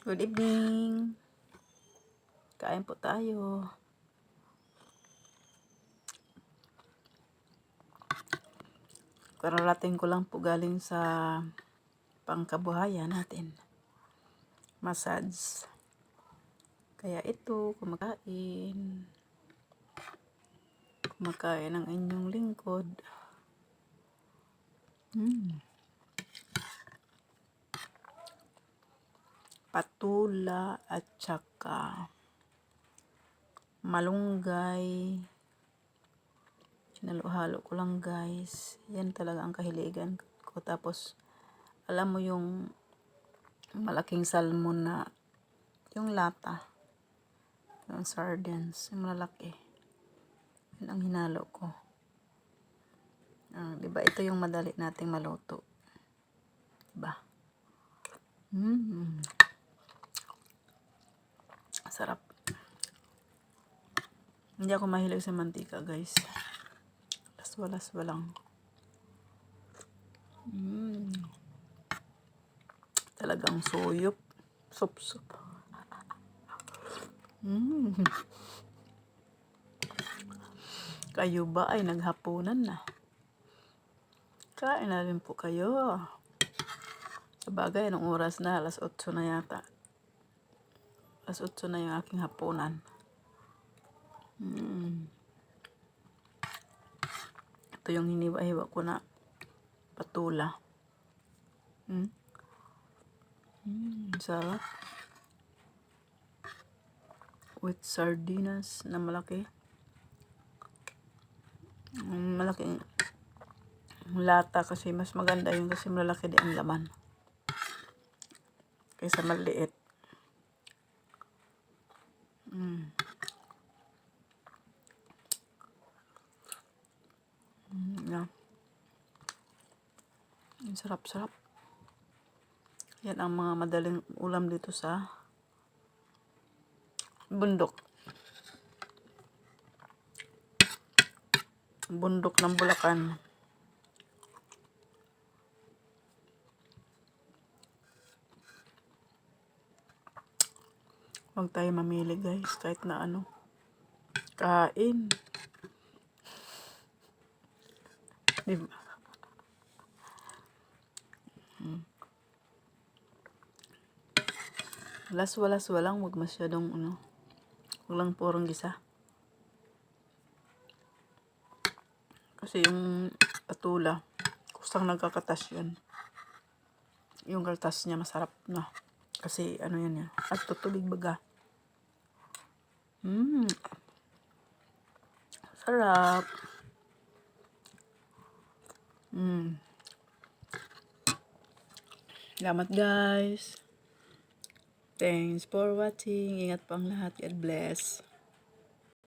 Good evening. Kain po tayo. Kararating ko lang po galing sa pangkabuhayan natin. Massage. Kaya ito, kumakain. Kumakain ang inyong lingkod. Patula at saka malunggay. Hinalo-halo ko lang guys. Yan talaga ang kahiligan ko. Tapos alam mo yung malaking salmon na yung lata. Yung sardines. Yung malalaki. Yan ang hinalo ko. Diba ito yung madali nating maluto. Diba? Sarap. Hindi ako mahilig sa mantika guys. Laswa-laswa lang. Talagang suyop. Sup-sup. Kayo ba ay naghapunan na? Kain na rin po kayo. Sabagay, anong oras na? Alas 8 na yata. Alas 8 na yung aking hapunan. Ito yung hiniwa-hiwa ko na patula. Sarap. With sardinas na malaki. Malaki lata kasi mas maganda yung kasi malaki din ang laman. Kaysa maliit. Yeah. Sarap-sarap. Yan ang mga madaling ulam dito sa bundok. Bundok ng Bulacan. Huwag tayo mamili guys, kahit na ano. Kain. Diba? Laswa-laswa lang, huwag masyadong ano. Huwag lang purong gisa. Kasi yung patula, kusang nagkakatas yun. Yung kaltas niya masarap na. Kasi ano yan yan. At tutubig baga. Sarap. Salamat guys. Thanks for watching. Ingat pang lahat. God bless.